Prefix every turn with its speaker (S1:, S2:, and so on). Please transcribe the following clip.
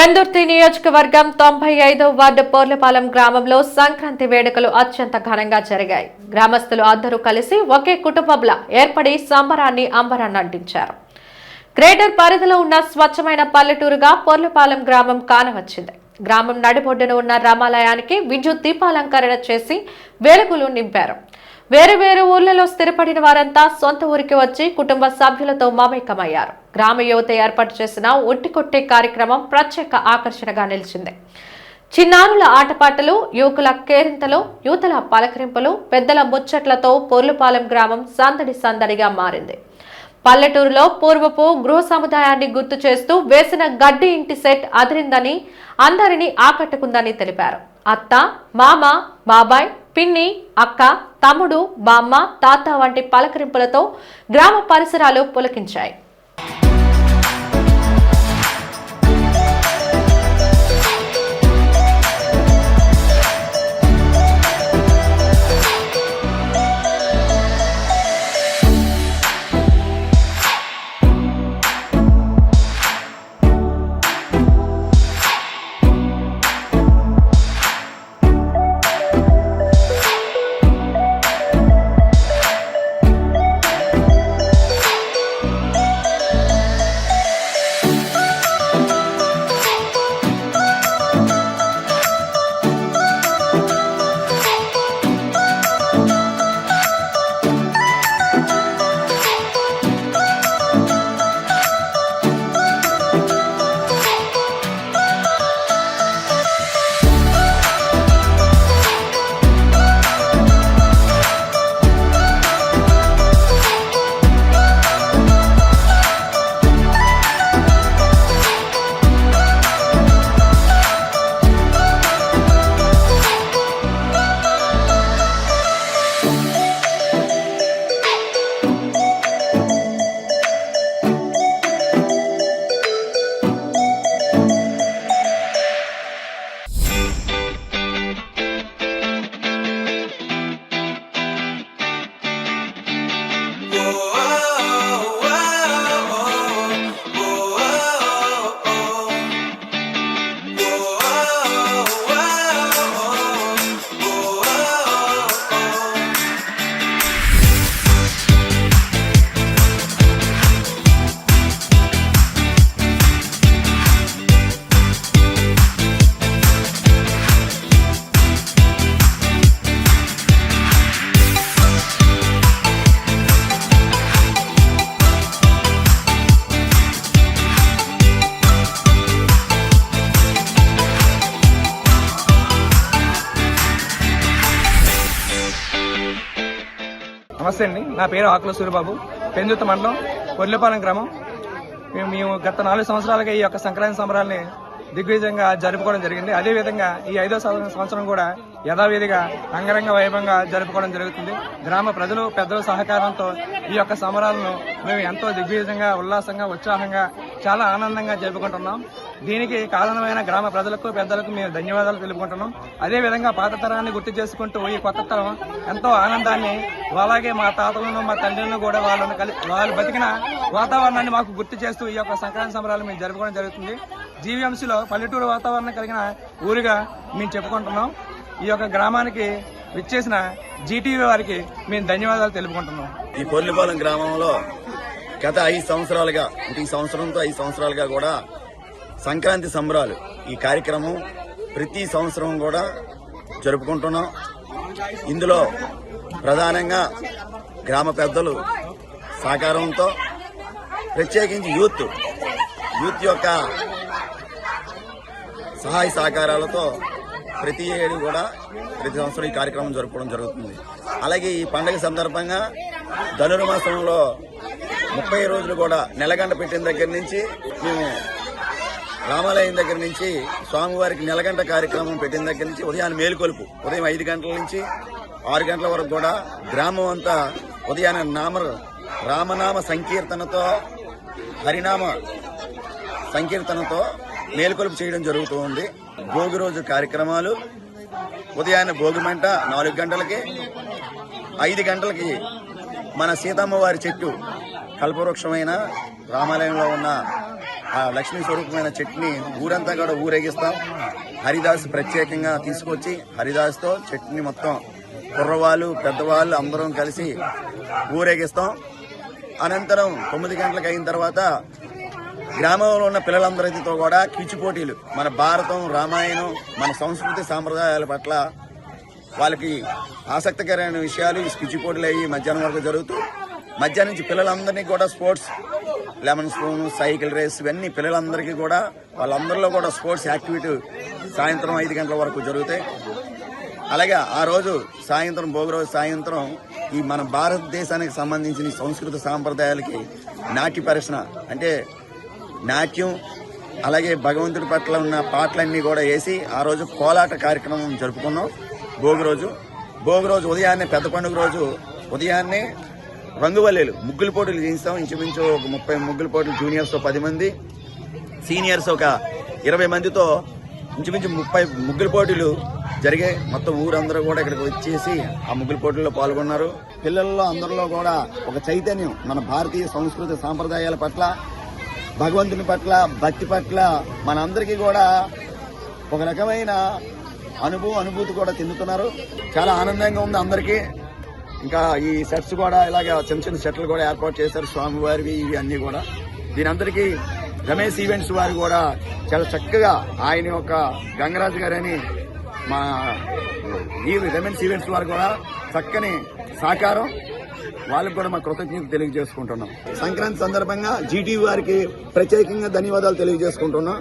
S1: పెందుర్తి నియోజకవర్గం 95వ వార్డు పోర్లపాలెం గ్రామంలో సంక్రాంతి వేడుకలు అత్యంత ఘనంగా జరిగాయి. గ్రామస్తులు అందరూ కలిసి ఒకే కుటుంబంలా ఏర్పడి సంబరాన్ని అంబరాన్ని అంటించారు. గ్రేటర్ పరిధిలో ఉన్న స్వచ్ఛమైన పల్లెటూరుగా పోర్లపాలెం గ్రామం కానవచ్చింది. గ్రామం నడిబొడ్డున ఉన్న రామాలయానికి విద్యుత్ దీపాలంకరణ చేసి వెలుగులు నింపారు. వేరు వేరు ఊర్లలో స్థిరపడిన వారంతా సొంత ఊరికి వచ్చి కుటుంబ సభ్యులతో మమేకమయ్యారు. గ్రామ యువత ఏర్పాటు చేసిన ఒట్టికొట్టే కార్యక్రమం ప్రత్యేక ఆకర్షణగా నిలిచింది. చిన్నారుల ఆటపాటలు, యువకుల కేరింతలు, యువతల పలకరింపులు, పెద్దల ముచ్చట్లతో పోర్లపాలెం గ్రామం సందడిగా మారింది. పల్లెటూరులో పూర్వపు గృహ సముదాయాన్ని గుర్తు చేస్తూ వేసిన గడ్డి ఇంటి సెట్ అదిరిందని, అందరినీ ఆకట్టుకుందని తెలిపారు. అత్త, మామ, బాబాయ్, పిన్ని, అక్క, తమ్ముడు, బామ్మ, తాత వంటి పలకరింపులతో గ్రామ పరిసరాలు పులకించాయి.
S2: నమస్తే అండి, నా పేరు ఆకుల సూర్యబాబు. పెందుర్తి మండలం పోర్లపాలెం గ్రామం. మేము గత 4 సంవత్సరాలుగా ఈ యొక్క సంక్రాంతి సంబరాల్ని దిగ్విజయంగా జరుపుకోవడం జరిగింది. అదేవిధంగా ఈ 5వ సంవత్సరం కూడా యథావిధిగా అంగరంగ వైభవంగా జరుపుకోవడం జరుగుతుంది. గ్రామ ప్రజలు, పెద్దల సహకారంతో ఈ యొక్క సంబరాలను మేము ఎంతో దిగ్విజయంగా, ఉల్లాసంగా, ఉత్సాహంగా, చాలా ఆనందంగా జరుపుకుంటున్నాం. దీనికి కారణమైన గ్రామ ప్రజలకు, పెద్దలకు మేము ధన్యవాదాలు తెలుపుకుంటున్నాం. అదేవిధంగా పాత తరాన్ని గుర్తు చేసుకుంటూ ఈ కొత్త తరం ఎంతో ఆనందాన్ని, అలాగే మా తాతలను, మా తండ్రులను కూడా వాళ్ళు బతికిన వాతావరణాన్ని మాకు గుర్తు చేస్తూ ఈ యొక్క సంక్రాంతి సంబరాలు మేము జరుపుకోవడం జరుగుతుంది. జీవీఎంసీలో పల్లెటూరు వాతావరణం కలిగిన ఊరుగా మేము చెప్పుకుంటున్నాం. ఈ యొక్క గ్రామానికి విచ్చేసిన జీటీవీ వారికి మేము ధన్యవాదాలు తెలుపుకుంటున్నాం.
S3: ఈ పోర్లపాలెం గ్రామంలో గత 5 సంవత్సరాలుగా, ఈ సంవత్సరంతో 5 సంవత్సరాలుగా కూడా సంక్రాంతి సంబరాలు ఈ కార్యక్రమం ప్రతి సంవత్సరం కూడా జరుపుకుంటున్నాం. ఇందులో ప్రధానంగా గ్రామ పెద్దలు సహకారంతో, ప్రత్యేకించి యూత్ యొక్క సహాయ సహకారాలతో ప్రతి ఏడు కూడా ప్రతి సంవత్సరం ఈ కార్యక్రమం జరుపుకోవడం జరుగుతుంది. అలాగే ఈ పండుగ సందర్భంగా ధనుర్మాసంలో 30 రోజులు కూడా నెలగంట పెట్టిన దగ్గర నుంచి మేము రామాలయం దగ్గర నుంచి స్వామివారికి నెలగంట కార్యక్రమం పెట్టిన దగ్గర నుంచి ఉదయాన్నే మేలుకొలుపు ఉదయం 5 గంటల నుంచి 6 గంటల వరకు కూడా గ్రామం అంతా ఉదయాన్నే రామనామ సంకీర్తనతో, హరినామ సంకీర్తనతో మేలుకొలుపు చేయడం జరుగుతూ ఉంది. భోగి రోజు కార్యక్రమాలు ఉదయాన్నే భోగిమంట 4 గంటలకి, 5 గంటలకి మన సీతమ్మ వారి చెట్టు కల్పవృక్షమైన రామాలయంలో ఉన్న ఆ లక్ష్మీ స్వరూపమైన చట్నీ ఊరంతా కూడా ఊరేగిస్తాం. హరిదాస్ ప్రత్యేకంగా తీసుకొచ్చి హరిదాస్తో చట్నీ మొత్తం కుర్రవాళ్ళు పెద్దవాళ్ళు అందరం కలిసి ఊరేగిస్తాం. అనంతరం 9 గంటలకు అయిన తర్వాత గ్రామంలో ఉన్న పిల్లలందరితో కూడా క్విజ్ పోటీలు, మన భారతం, రామాయణం, మన సంస్కృతి సాంప్రదాయాల పట్ల వాళ్ళకి ఆసక్తికరమైన విషయాలు ఈ క్విజ్ పోటీలు అయ్యి మధ్యాహ్నం వరకు జరుగుతూ, మధ్యాహ్నం నుంచి పిల్లలందరినీ కూడా sports, lemon spoon, cycle race, ఇవన్నీ పిల్లలందరికీ కూడా వాళ్ళందరిలో కూడా స్పోర్ట్స్ యాక్టివిటీ సాయంత్రం 5 గంటల వరకు జరుగుతాయి. అలాగే ఆ రోజు సాయంత్రం, భోగి రోజు సాయంత్రం ఈ మన భారతదేశానికి సంబంధించిన సంస్కృతి సాంప్రదాయాలకి నాట్య పరిశ్రమ అంటే నాట్యం, అలాగే భగవంతుడి పట్ల ఉన్న పాటలన్నీ కూడా వేసి ఆ రోజు కోలాట కార్యక్రమం జరుపుకున్నాం. భోగి రోజు ఉదయాన్నే, పెద్ద పండుగ రోజు ఉదయాన్నే రంగువల్లీలు, ముగ్గుల పోటీలు చేయిస్తాం. ఇంచుమించు ఒక 30 ముగ్గుల పోటీలు, జూనియర్స్ 10 మంది, సీనియర్స్ ఒక 20 మందితో ఇంచుమించు 30 ముగ్గుల పోటీలు జరిగాయి. మొత్తం ఊరందరూ కూడా ఇక్కడికి వచ్చేసి ఆ ముగ్గుల పోటీల్లో పాల్గొన్నారు. పిల్లల్లో అందరిలో కూడా ఒక చైతన్యం, మన భారతీయ సంస్కృతి సాంప్రదాయాల పట్ల, భగవంతుని పట్ల, భక్తి పట్ల మనందరికీ కూడా ఒక రకమైన అనుభూతి కూడా చెందుతున్నారు. చాలా ఆనందంగా ఉంది అందరికీ. ఇంకా ఈ సెట్స్ కూడా ఇలాగే చిన్న చిన్న సెట్లు కూడా ఏర్పాటు చేశారు, స్వామివారివి ఇవి అన్ని కూడా. దీని అందరికీ రమేష్ ఈవెంట్స్ వారు కూడా చాలా చక్కగా, ఆయన యొక్క గంగరాజు గారని మా ఈ రమేష్ ఈవెంట్స్ వారు కూడా చక్కని సహకారం, వాళ్ళకి కూడా మా కృతజ్ఞతలు తెలియజేసుకుంటున్నాం. సంక్రాంతి సందర్భంగా జీటీవీ వారికి ప్రత్యేకంగా ధన్యవాదాలు తెలియజేసుకుంటున్నాం.